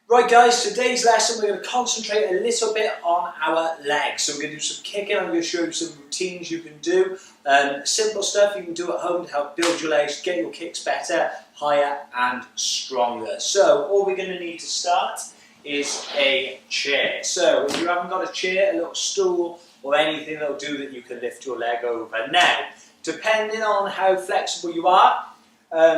Right guys, today's lesson we're going to concentrate a little bit on our legs. So we're going to do some kicking. I'm going to show you some routines you can do. Simple stuff you can do at home to help build your legs, get your kicks better, higher and stronger. So all we're going to need to start is a chair. So if you haven't got a chair, a little stool or anything that'll do that you can lift your leg over. Now, depending on how flexible you are,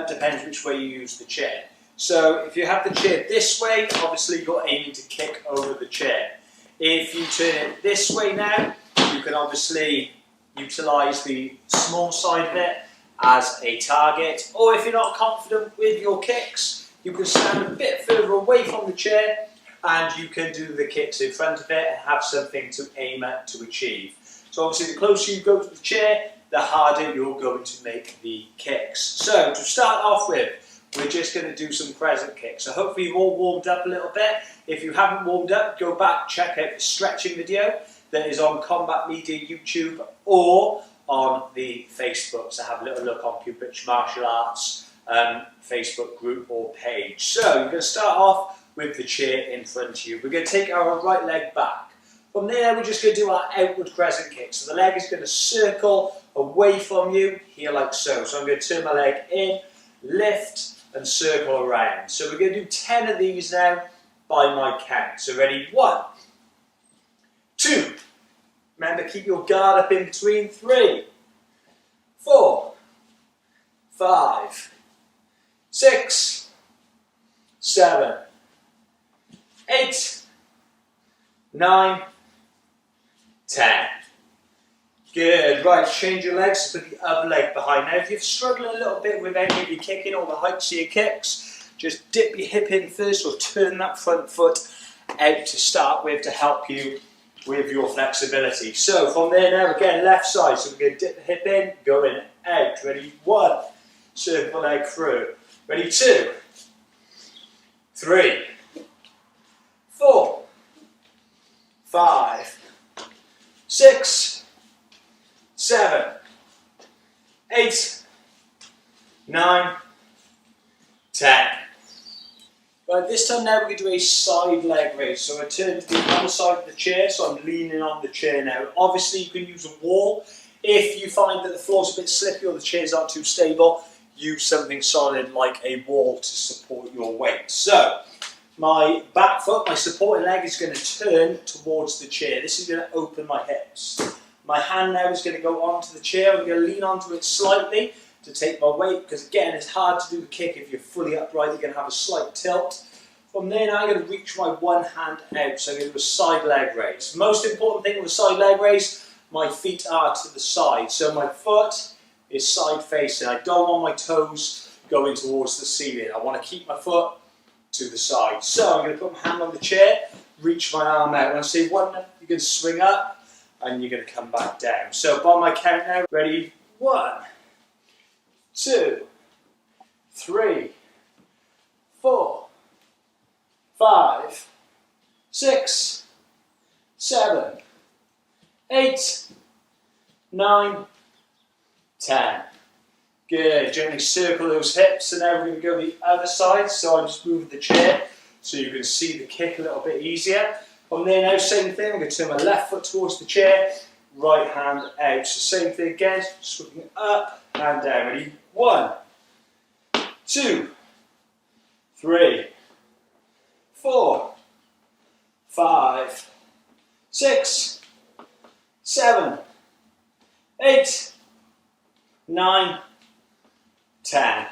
depends which way you use the chair. So if you have the chair this way, obviously you're aiming to kick over the chair. If you turn it this way now, you can obviously utilise the small side of it as a target. Or if you're not confident with your kicks, you can stand a bit further away from the chair and you can do the kicks in front of it and have something to aim at to achieve. So obviously the closer you go to the chair, the harder you're going to make the kicks. So to start off with, we're just going to do some crescent kicks. So hopefully you've all warmed up a little bit. If you haven't warmed up, go back, check out the stretching video that is on Combat Media YouTube or on the Facebook. So have a little look on British Martial Arts Facebook group or page. So you're going to start off with the chair in front of you. We're going to take our right leg back. From there, we're just going to do our outward crescent kick. So the leg is going to circle away from you, here like so. So I'm going to turn my leg in, lift, and circle around. So we're going to do 10 of these now by my count. So ready? 1, 2, remember keep your guard up in between. 3, 4, 5, 6, 7, 8, 9, 10. Good, right, change your legs, put the other leg behind. Now if you're struggling a little bit with any of your kicking or the heights of your kicks, just dip your hip in first or turn that front foot out to start with to help you with your flexibility. So from there now, again, left side, so we're going to dip the hip in, going out. Ready? 1, circle leg through. Ready? 2, 3, 4, 5, 6, 7, 8, 9, 10. Right, this time now we're going to do a side leg raise. So I turn to the other side of the chair, so I'm leaning on the chair now. Obviously you can use a wall. If you find that the floor's a bit slippy or the chairs aren't too stable, use something solid like a wall to support your weight. So my back foot, my supporting leg is going to turn towards the chair. This is going to open my hips. My hand now is going to go onto the chair. I'm going to lean onto it slightly to take my weight because again it's hard to do the kick if you're fully upright. You're going to have a slight tilt. From there now I'm going to reach my one hand out. So I'm going to do a side leg raise. Most important thing with a side leg raise, my feet are to the side. So my foot is side facing. I don't want my toes going towards the ceiling. I want to keep my foot to the side. So I'm going to put my hand on the chair, reach my arm out. When I say 1, you can swing up and you're going to come back down. So by my count now, ready? 1, 2, 3, 4, 5, 6, 7, 8, 9, 10. Good, gently circle those hips, and now we're going to go the other side. So I'm just moving the chair so you can see the kick a little bit easier. From there now, same thing, I'm going to turn my left foot towards the chair, right hand out. So same thing again, swinging up and down. Ready? 1, 2, 3, 4, 5, 6, 7, 8, 9, 10.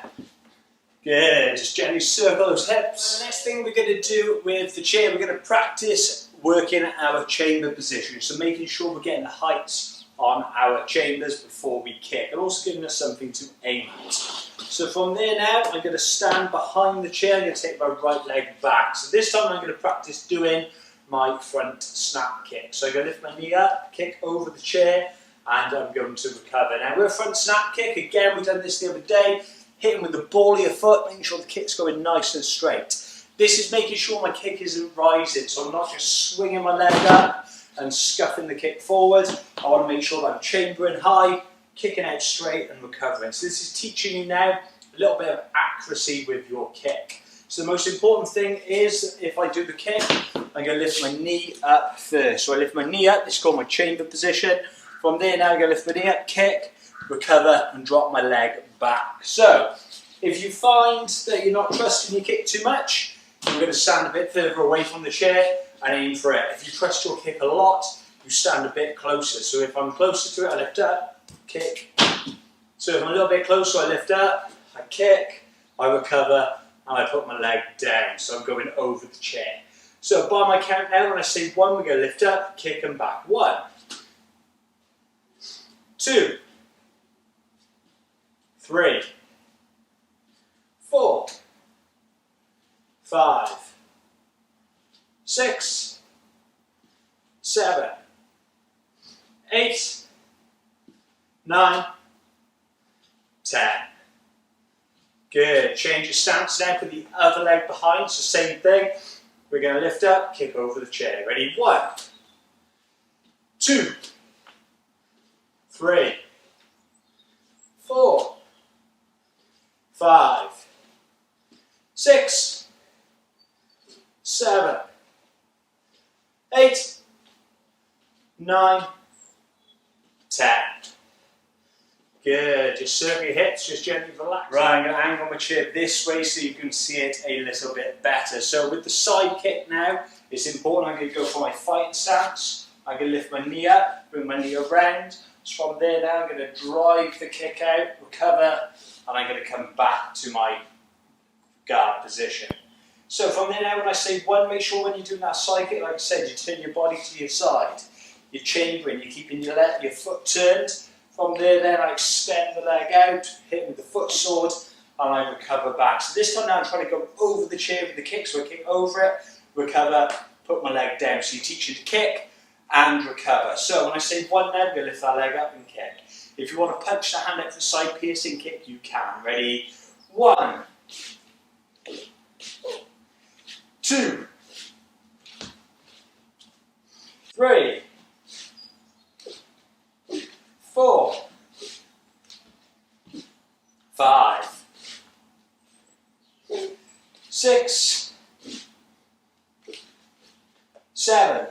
Good, just gently circle those hips. The next thing we're going to do with the chair, we're going to practice working our chamber position. So making sure we're getting the heights on our chambers before we kick, and also giving us something to aim at. So from there now, I'm going to stand behind the chair, I'm going to take my right leg back. So this time I'm going to practice doing my front snap kick. So I'm going to lift my knee up, kick over the chair, and I'm going to recover. Now with a front snap kick, again we've done this the other day, hitting with the ball of your foot, making sure the kick's going nice and straight. This is making sure my kick isn't rising, so I'm not just swinging my leg up and scuffing the kick forward. I want to make sure that I'm chambering high, kicking out straight and recovering. So this is teaching you now a little bit of accuracy with your kick. So the most important thing is, if I do the kick, I'm going to lift my knee up first. So I lift my knee up, this is called my chamber position. From there now I'm going to lift my knee up, kick, recover and drop my leg back. So if you find that you're not trusting your kick too much, you're going to stand a bit further away from the chair and aim for it. If you trust your kick a lot, you stand a bit closer. So if I'm closer to it, I lift up, kick. So if I'm a little bit closer, I lift up, I kick, I recover, and I put my leg down. So I'm going over the chair. So by my count now, when I say 1, we're going to lift up, kick and back. 1, 2, 3, 4, 5, 6, 7, 8, 9, 10. Good. Change your stance now, put the other leg behind, so same thing. We're going to lift up, kick over the chair. Ready? 1, 2, 3, 4, 5, 6, 7, 8, 9, 10. Good, just circle your hips, just gently relax. Right, I'm going to angle my chair this way so you can see it a little bit better. So with the side kick now, it's important I'm going to go for my fighting stance. I'm going to lift my knee up, bring my knee around. So from there now, I'm going to drive the kick out, recover, and I'm going to come back to my guard position. So from there now, when I say 1, make sure when you're doing that side kick, like I said, you turn your body to your side. You're chambering, you're keeping your foot turned. From there then I extend the leg out, hit with the foot sword, and I recover back. So this time now I'm trying to go over the chair with the kick, so I kick over it, recover, put my leg down. So you teach you to kick and recover. So when I say 1 now, I'm going to lift that leg up and kick. If you want to punch the hand out to the side, piercing kick, you can. Ready? 1, 2, 3, 4, 5, 6, 7,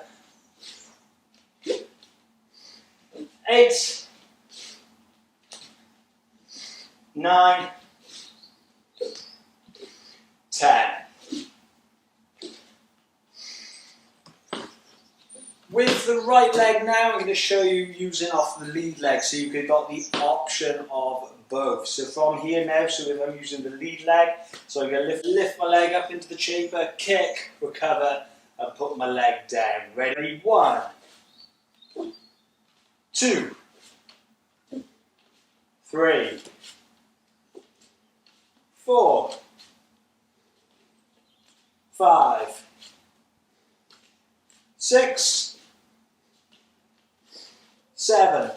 8, 9, 10. With the right leg now, I'm going to show you using off the lead leg, so you've got the option of both. So from here now, so if I'm using the lead leg, so I'm going to lift my leg up into the chamber, kick, recover, and put my leg down. Ready? 1, 2, 3, 4, 5, 6, 7,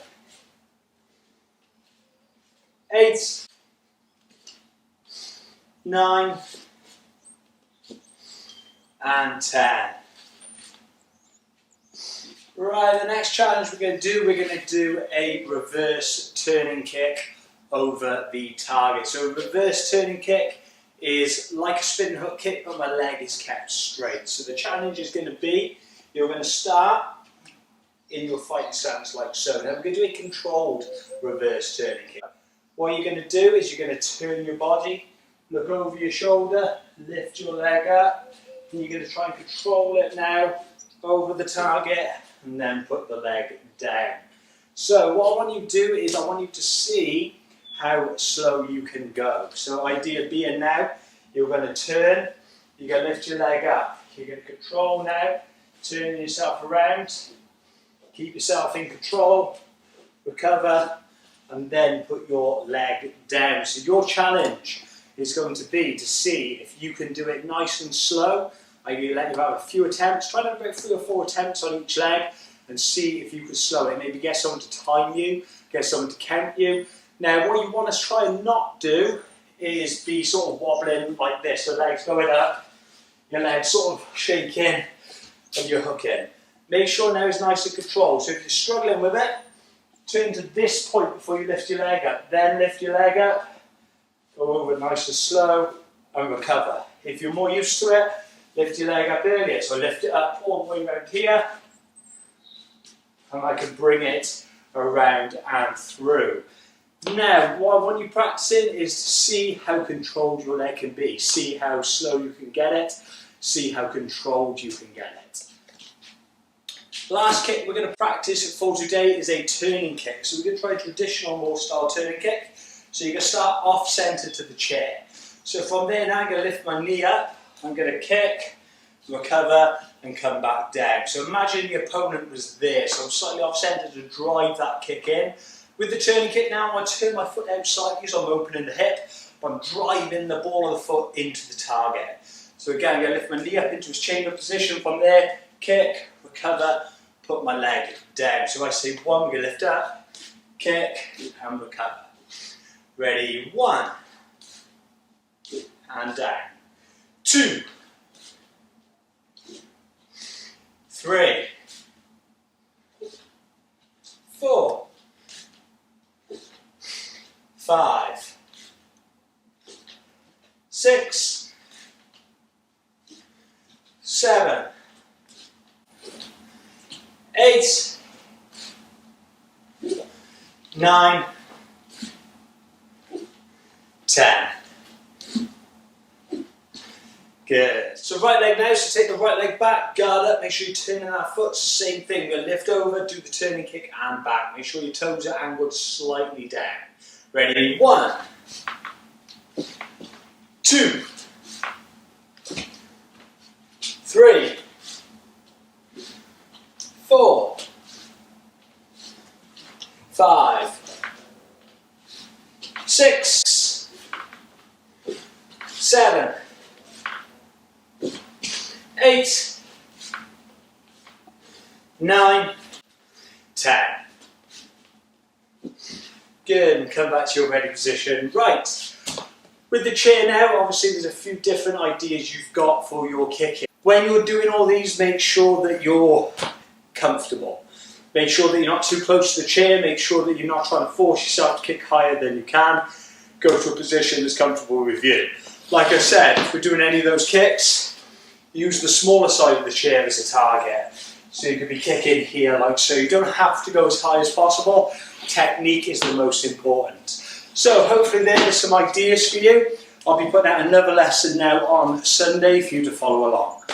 8, 9, and 10. Right, the next challenge we're going to do a reverse turning kick over the target. So a reverse turning kick is like a spin hook kick, but my leg is kept straight. So the challenge is going to be, you're going to start in your fighting stance like so. Now we're going to do a controlled reverse turning kick. What you're going to do is you're going to turn your body, look over your shoulder, lift your leg up, and you're going to try and control it now over the target, and then put the leg down. So what I want you to do is I want you to see how slow you can go. So idea being now, you're going to turn, you're going to lift your leg up. You're going to control now, turning yourself around, keep yourself in control, recover, and then put your leg down. So your challenge is going to be to see if you can do it nice and slow. I'm going to let you have a few attempts, try to have about 3 or 4 attempts on each leg and see if you can slow it. Maybe get someone to time you, get someone to count you. Now what you want to try and not do is be sort of wobbling like this, so legs going up, your legs sort of shaking and you're hooking. Make sure now it's nice and controlled. So if you're struggling with it, turn to this point before you lift your leg up. Then lift your leg up, go over nice and slow and recover. If you're more used to it, lift your leg up earlier. So lift it up all the way around here, and I can bring it around and through. Now, what I want you practicing is to see how controlled your leg can be. See how slow you can get it. See how controlled you can get it. Last kick we're going to practice for today is a turning kick. So we're going to try a traditional more style turning kick. So you're going to start off centre to the chair. So from there now I'm going to lift my knee up. I'm going to kick, recover and come back down. So imagine the opponent was there. So I'm slightly off centre to drive that kick in. With the turning kick now, I'm going to turn my foot out slightly, so I'm opening the hip, but I'm driving the ball of the foot into the target. So again, I'm going to lift my knee up into its chamber position. From there, kick, recover, put my leg down. So I say one, we're going to lift up, kick, and recover. Ready, 1, and down. 2, 3, 4, 5, 6, 7, 8, 9, 10. Good. So right leg now, so take the right leg back, guard up, make sure you're turning that foot, same thing, we're going to lift over, do the turning kick and back. Make sure your toes are angled slightly down. Ready, 1, 2, 3, 4, 5, 6, 7, 8, 9, 10. Good, and come back to your ready position. Right, with the chair now, obviously there's a few different ideas you've got for your kicking. When you're doing all these, make sure that you're comfortable. Make sure that you're not too close to the chair, make sure that you're not trying to force yourself to kick higher than you can. Go to a position that's comfortable with you. Like I said, if we're doing any of those kicks, use the smaller side of the chair as a target. So you could be kicking here like so. You don't have to go as high as possible. Technique is the most important. So hopefully there's some ideas for you. I'll be putting out another lesson now on Sunday for you to follow along.